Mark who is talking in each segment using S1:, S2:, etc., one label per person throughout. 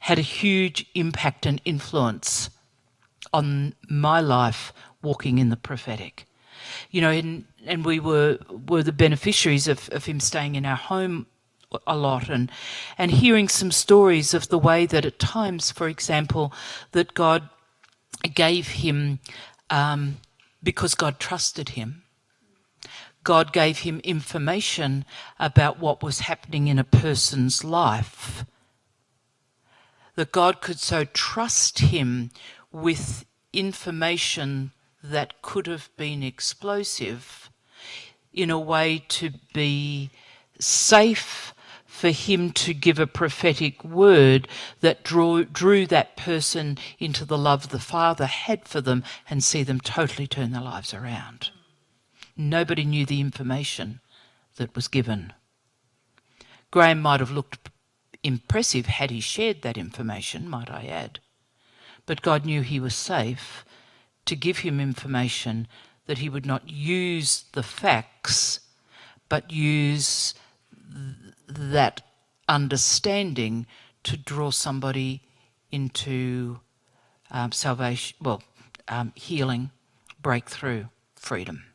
S1: had a huge impact and influence on my life walking in the prophetic. You know, and we were the beneficiaries of him staying in our home a lot, and hearing some stories of the way that at times, for example, that God gave him, because God trusted him, God gave him information about what was happening in a person's life, that God could so trust him with information that could have been explosive in a way to be safe for him to give a prophetic word that drew that person into the love the Father had for them and see them totally turn their lives around. Nobody knew the information that was given. Graham might have looked impressive had he shared that information, might I add. But God knew he was safe to give him information that he would not use the facts, but use that understanding to draw somebody into salvation, healing, breakthrough, freedom.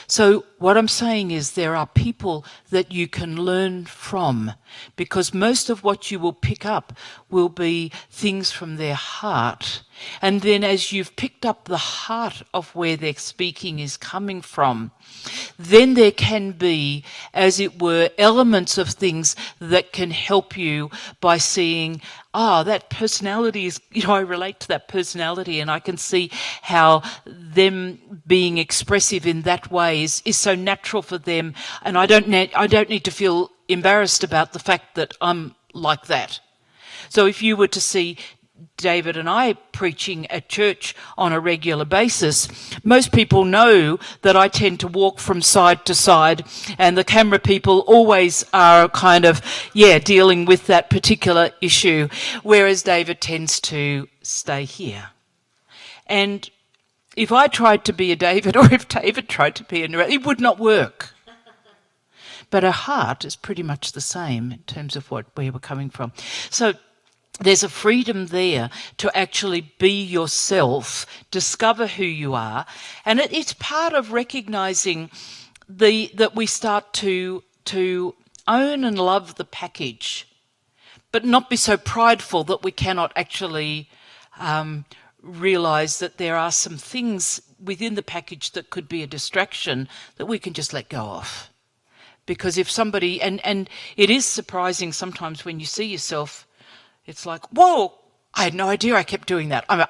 S1: So what I'm saying is there are people that you can learn from, because most of what you will pick up will be things from their heart. And then as you've picked up the heart of where their speaking is coming from, then there can be, as it were, elements of things that can help you by seeing, that personality is, I relate to that personality, and I can see how them being expressive in that way is so natural for them, and I don't need to feel embarrassed about the fact that I'm like that. So if you were to see David and I preaching at church on a regular basis, most people know that I tend to walk from side to side, and the camera people always are kind of, dealing with that particular issue, whereas David tends to stay here. And if I tried to be a David, or if David tried to be a Narelle, it would not work. But our heart is pretty much the same in terms of where we're coming from. So there's a freedom there to actually be yourself, discover who you are, and it's part of recognising that we start to own and love the package, but not be so prideful that we cannot actually realise that there are some things within the package that could be a distraction that we can just let go of. Because if somebody, and it is surprising sometimes when you see yourself, it's like, whoa, I had no idea I kept doing that. I'm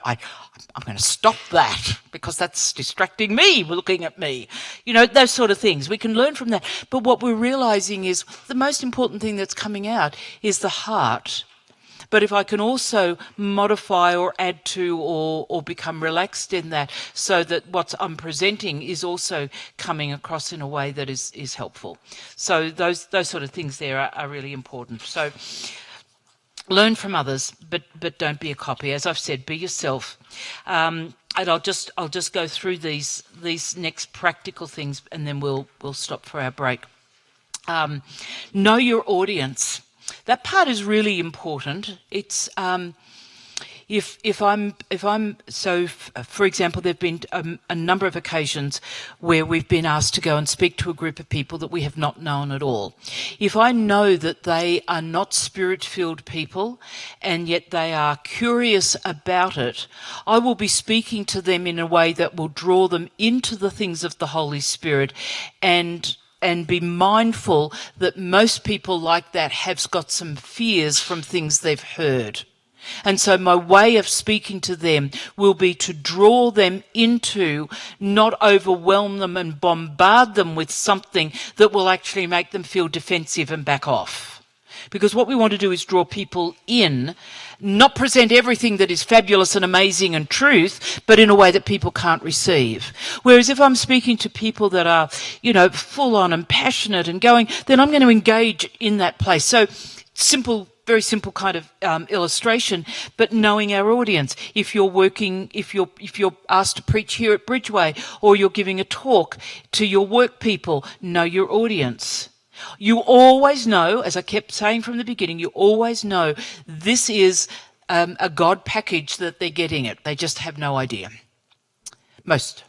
S1: going to stop that because that's distracting me, looking at me. Those sort of things. We can learn from that. But what we're realising is the most important thing that's coming out is the heart. But if I can also modify or add to or become relaxed in that, so that what I'm presenting is also coming across in a way that is helpful. So those sort of things there are really important. So learn from others, but don't be a copy. As I've said, be yourself. And I'll just go through these next practical things, and then we'll stop for our break. Know your audience. That part is really important. It's if I'm so, for example, there've been a number of occasions where we've been asked to go and speak to a group of people that we have not known at all. If I know that they are not spirit-filled people and yet they are curious about it, I will be speaking to them in a way that will draw them into the things of the Holy Spirit, and be mindful that most people like that have got some fears from things they've heard. And so my way of speaking to them will be to draw them into, not overwhelm them and bombard them with something that will actually make them feel defensive and back off. Because what we want to do is draw people in, not present everything that is fabulous and amazing and truth, but in a way that people can't receive. Whereas if I'm speaking to people that are, full on and passionate and going, then I'm going to engage in that place. So very simple kind of illustration, but knowing our audience. If you're asked to preach here at Bridgeway, or you're giving a talk to your work people, know your audience. You always know, as I kept saying from the beginning, you always know this is a God package that they're getting it. They just have no idea. Most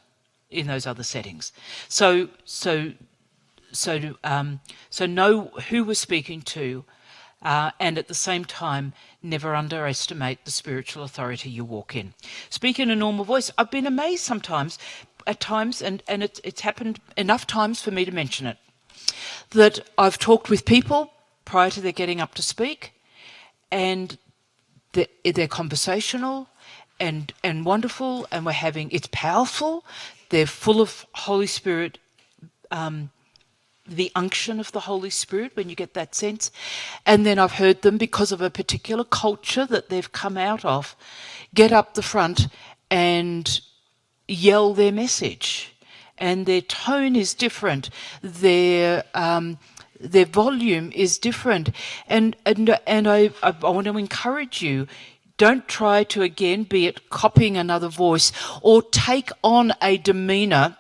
S1: in those other settings. So know who we're speaking to, and at the same time, never underestimate the spiritual authority you walk in. Speak in a normal voice. I've been amazed at times, and it's happened enough times for me to mention it, that I've talked with people prior to their getting up to speak, and they're conversational and wonderful, and it's powerful. They're full of Holy Spirit, the unction of the Holy Spirit, when you get that sense. And then I've heard them, because of a particular culture that they've come out of, get up the front and yell their message. And their tone is different. Their volume is different. And I want to encourage you, don't try to, again, be it copying another voice or take on a demeanour,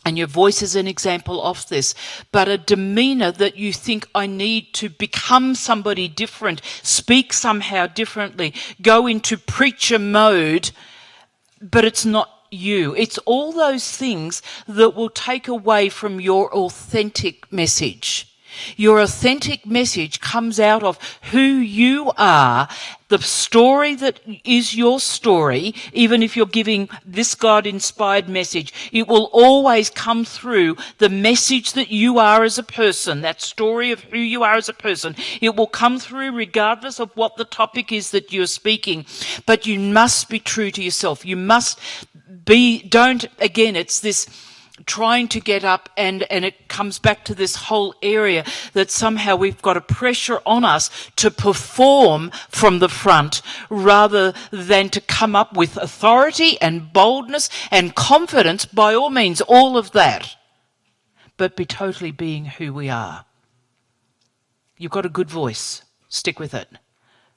S1: and your voice is an example of this, but a demeanour that you think, I need to become somebody different, speak somehow differently, go into preacher mode, but it's not you. It's all those things that will take away from your authentic message. Your authentic message comes out of who you are, the story that is your story. Even if you're giving this God-inspired message, it will always come through the message that you are as a person, that story of who you are as a person. It will come through regardless of what the topic is that you're speaking. But you must be true to yourself. You must it's this trying to get up, and it comes back to this whole area that somehow we've got a pressure on us to perform from the front rather than to come up with authority and boldness and confidence. By all means, all of that, but be totally being who we are. You've got a good voice. Stick with it.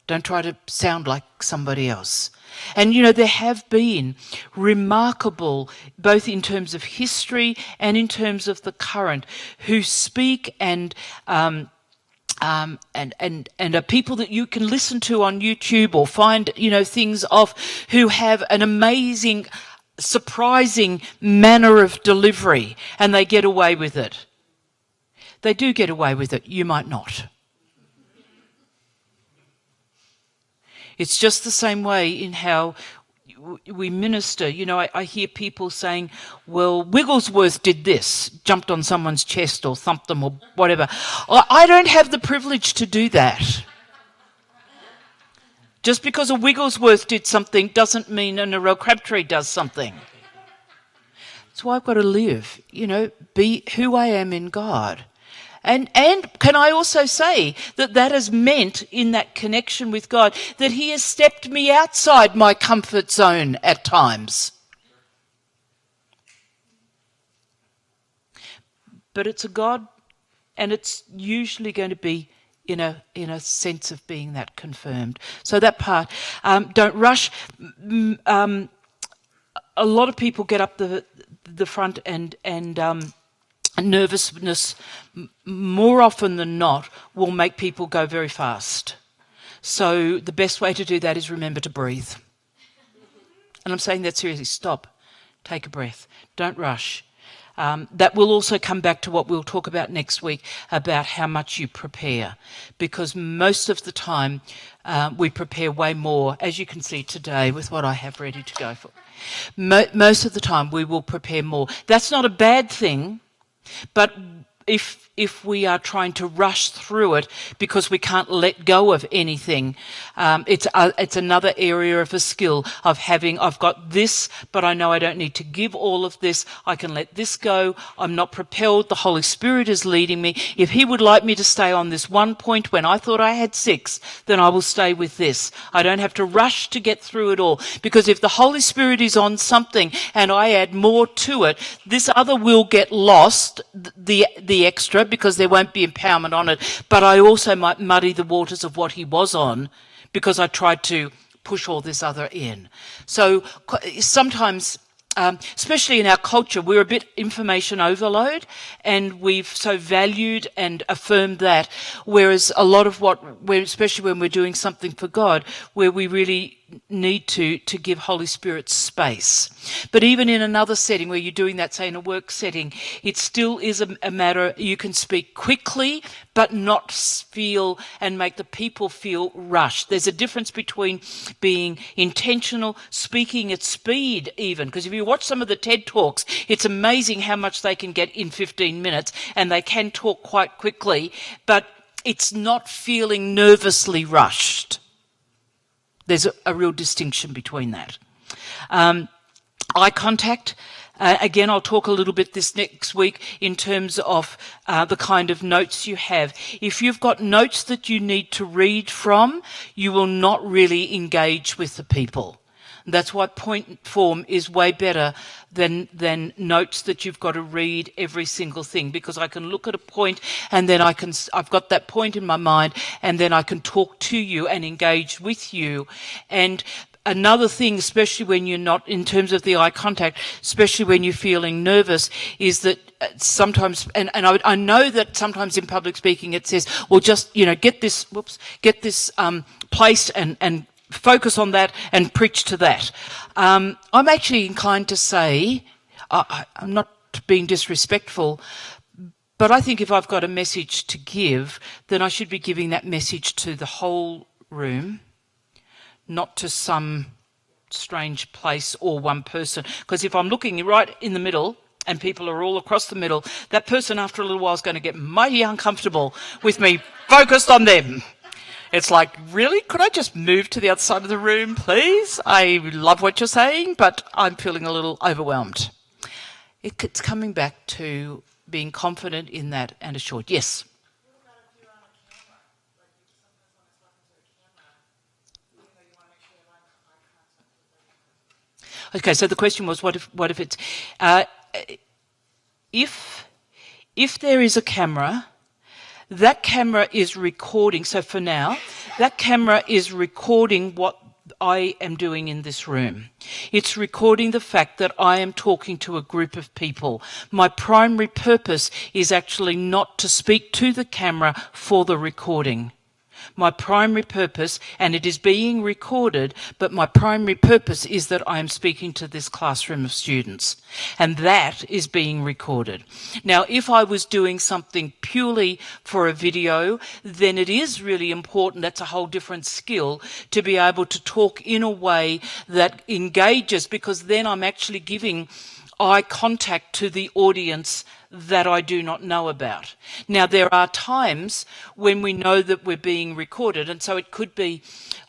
S1: Don't try to sound like somebody else. And, there have been remarkable, both in terms of history and in terms of the current, who speak and are people that you can listen to on YouTube or find, things of, who have an amazing, surprising manner of delivery, and they get away with it. They do get away with it. You might not. It's just the same way in how we minister. I hear people saying, well, Wigglesworth did this, jumped on someone's chest or thumped them or whatever. I don't have the privilege to do that. Just because a Wigglesworth did something doesn't mean an Narelle Crabtree does something. That's why I've got to live, be who I am in God. And can I also say that has meant, in that connection with God, that he has stepped me outside my comfort zone at times. But it's a God, and it's usually going to be in a sense of being that confirmed. So that part, don't rush. A lot of people get up the front and nervousness, more often than not, will make people go very fast. So the best way to do that is remember to breathe. And I'm saying that seriously. Stop. Take a breath. Don't rush. That will also come back to what we'll talk about next week, about how much you prepare. Because most of the time, we prepare way more, as you can see today with what I have ready to go for. Most of the time, we will prepare more. That's not a bad thing. But if we are trying to rush through it because we can't let go of anything, it's another area of a skill of having, I've got this, but I know I don't need to give all of this. I can let this go. I'm not propelled. The Holy Spirit is leading me. If he would like me to stay on this one point when I thought I had 6, then I will stay with this. I don't have to rush to get through it all, because if the Holy Spirit is on something and I add more to it, this other will get lost, the extra, because there won't be empowerment on it. But I also might muddy the waters of what he was on because I tried to push all this other in. So sometimes especially in our culture, we're a bit information overload, and we've so valued and affirmed that. Whereas a lot of especially when we're doing something for God, where we really need to give Holy Spirit space. But even in another setting where you're doing that, say in a work setting, it still is a matter, you can speak quickly, but not feel and make the people feel rushed. There's a difference between being intentional, speaking at speed even, because if you watch some of the TED Talks, it's amazing how much they can get in 15 minutes, and they can talk quite quickly, but it's not feeling nervously rushed. There's a real distinction between that. Eye contact. Again, I'll talk a little bit this next week in terms of the kind of notes you have. If you've got notes that you need to read from, you will not really engage with the people. That's why point form is way better than notes that you've got to read every single thing, because I can look at a point and then I've got that point in my mind, and then I can talk to you and engage with you. And another thing, especially when you're not, in terms of the eye contact, especially when you're feeling nervous, is that sometimes, and I know that sometimes in public speaking it says, well, just, get this placed and focus on that and preach to that. I'm actually inclined to say, I'm not being disrespectful, but I think if I've got a message to give, then I should be giving that message to the whole room, not to some strange place or one person. Because if I'm looking right in the middle and people are all across the middle, that person after a little while is going to get mighty uncomfortable with me focused on them. It's like, really? Could I just move to the other side of the room, please? I love what you're saying, but I'm feeling a little overwhelmed. It's coming back to being confident in that and assured. Yes? Okay, so the question was, what if it's... if there is a camera... That camera is recording, so for now, that camera is recording what I am doing in this room. It's recording the fact that I am talking to a group of people. My primary purpose is actually not to speak to the camera for the recording. My primary purpose, and it is being recorded, but my primary purpose is that I am speaking to this classroom of students, and that is being recorded. Now, if I was doing something purely for a video, then it is really important, that's a whole different skill, to be able to talk in a way that engages, because then I'm actually giving eye contact to the audience that I do not know about. Now, there are times when we know that we're being recorded, and so it could be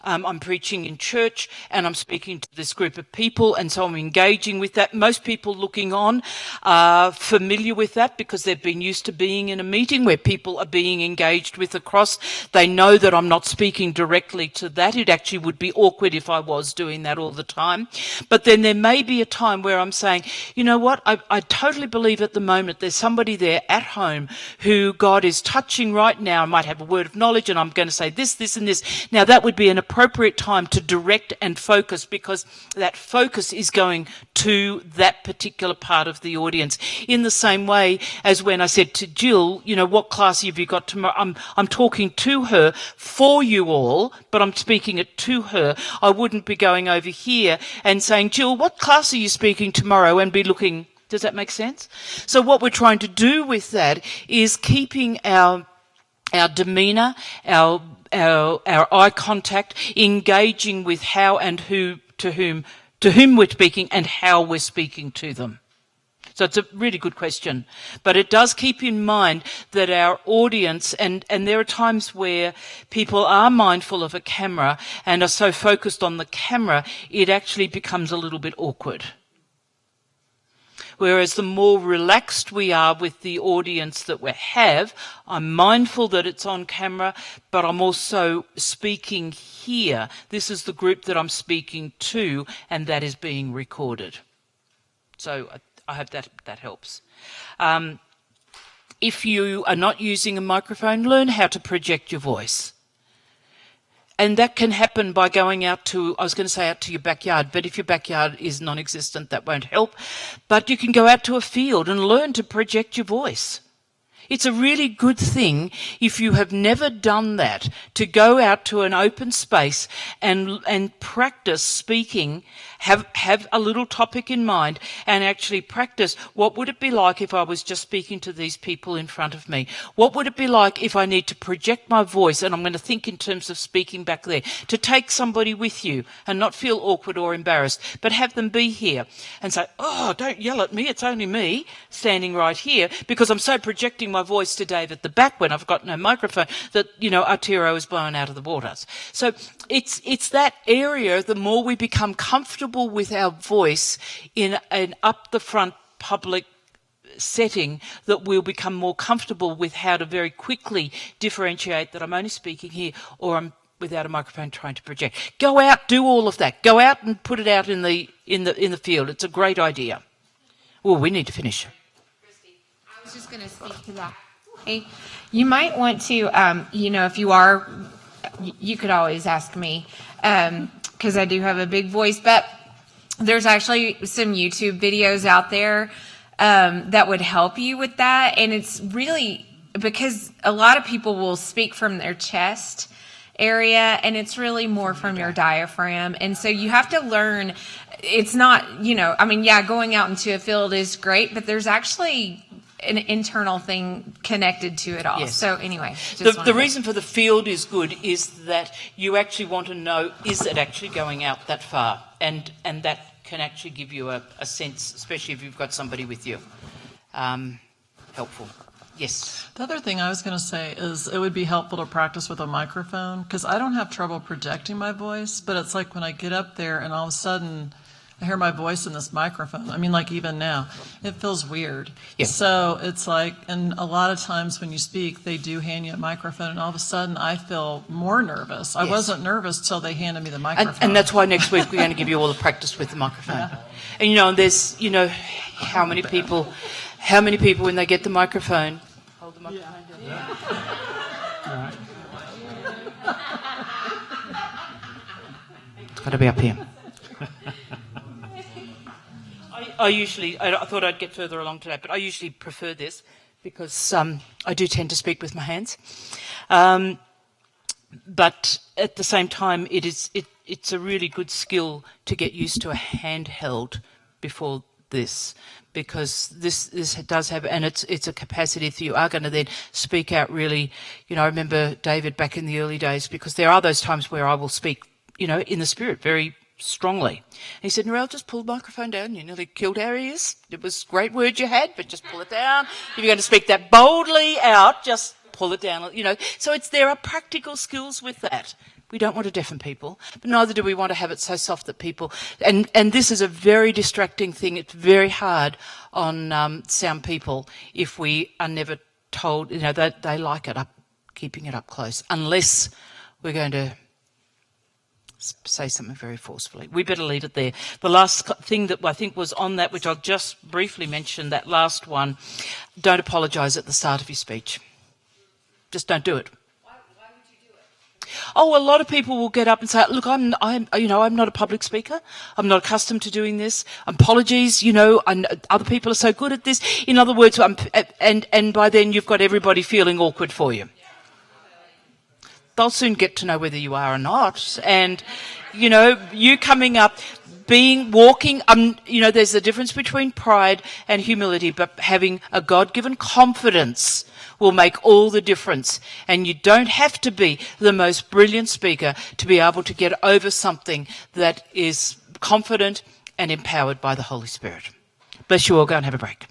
S1: I'm preaching in church and I'm speaking to this group of people, and so I'm engaging with that. Most people looking on are familiar with that because they've been used to being in a meeting where people are being engaged with across. They know that I'm not speaking directly to that. It actually would be awkward if I was doing that all the time. But then there may be a time where I'm saying, you know what, I totally believe at the moment there's somebody there at home who God is touching right now. I might have a word of knowledge and I'm going to say this and this. Now that would be an appropriate time to direct and focus, because that focus is going to that particular part of the audience. In the same way as when I said to Jill, what class have you got tomorrow? I'm talking to her for you all, but I'm speaking it to her. I wouldn't be going over here and saying, Jill, what class are you speaking tomorrow? And be looking. Does that make sense? So what we're trying to do with that is keeping our demeanour, our eye contact, engaging with how and who, to whom we're speaking and how we're speaking to them. So it's a really good question. But it does keep in mind that our audience, and there are times where people are mindful of a camera and are so focused on the camera, it actually becomes a little bit awkward. Whereas the more relaxed we are with the audience that we have, I'm mindful that it's on camera, but I'm also speaking here. This is the group that I'm speaking to, and that is being recorded. So I hope that helps. If you are not using a microphone, learn how to project your voice. And that can happen by going out to, I was going to say out to your backyard, but if your backyard is non-existent, that won't help. But you can go out to a field and learn to project your voice. It's a really good thing, if you have never done that, to go out to an open space and practice speaking, have a little topic in mind and actually practice. What would it be like if I was just speaking to these people in front of me? What would it be like if I need to project my voice, and I'm going to think in terms of speaking back there, to take somebody with you and not feel awkward or embarrassed, but have them be here and say, oh, don't yell at me, it's only me standing right here, because I'm so projecting my voice to Dave at the back when I've got no microphone that, Arturo is blown out of the waters. So it's that area, the more we become comfortable with our voice in an up the front public setting, that we'll become more comfortable with how to very quickly differentiate that I'm only speaking here or I'm without a microphone trying to project. Go out, do all of that. Go out and put it out in the field. It's a great idea. Well, we need to finish.
S2: Christy, I was just going to speak to that. Hey, you might want to, if you are, you could always ask me, because I do have a big voice, but there's actually some YouTube videos out there that would help you with that. And it's really because a lot of people will speak from their chest area, and it's really more from your diaphragm. And so you have to learn. It's not, going out into a field is great, but there's actually an internal thing connected to it all.
S1: Yes.
S2: So anyway,
S1: the reason for the field is good is that you actually want to know, is it actually going out that far? And that can actually give you a sense, especially if you've got somebody with you. Helpful. Yes.
S3: The other thing I was going to say is it would be helpful to practice with a microphone, because I don't have trouble projecting my voice, but it's like when I get up there and all of a sudden I hear my voice in this microphone. I mean, like even now, it feels weird.
S1: Yep.
S3: So it's like, and a lot of times when you speak, they do hand you a microphone, and all of a sudden I feel more nervous. I wasn't nervous till they handed me the microphone.
S1: And that's why next week we're going to give you all the practice with the microphone. Yeah. And there's, how many people when they get the microphone, hold the microphone down. Yeah. All right. It's got to be up here. I thought I'd get further along today, but I usually prefer this because I do tend to speak with my hands. But at the same time, it's a really good skill to get used to a handheld before this, because this does have, and it's a capacity if you are going to then speak out really. I remember David back in the early days, because there are those times where I will speak, in the spirit very strongly. And he said, Narelle, just pull the microphone down. You nearly killed our ears. It was a great word you had, but just pull it down. If you're going to speak that boldly out, just pull it down. So there are practical skills with that. We don't want to deafen people, but neither do we want to have it so soft that people, and this is a very distracting thing. It's very hard on sound people if we are never told, that they like it up, keeping it up close, unless we're going to say something very forcefully. We better leave it there. The last thing that I think was on that, which I'll just briefly mention, that last one, don't apologise at the start of your speech. Just don't do it.
S2: Why would you do it?
S1: Oh, a lot of people will get up and say, look, I'm not a public speaker. I'm not accustomed to doing this. Apologies, other people are so good at this. In other words, and by then you've got everybody feeling awkward for you. They'll soon get to know whether you are or not. And, you coming up, walking, there's a difference between pride and humility, but having a God-given confidence will make all the difference. And you don't have to be the most brilliant speaker to be able to get over something that is confident and empowered by the Holy Spirit. Bless you all. Go and have a break.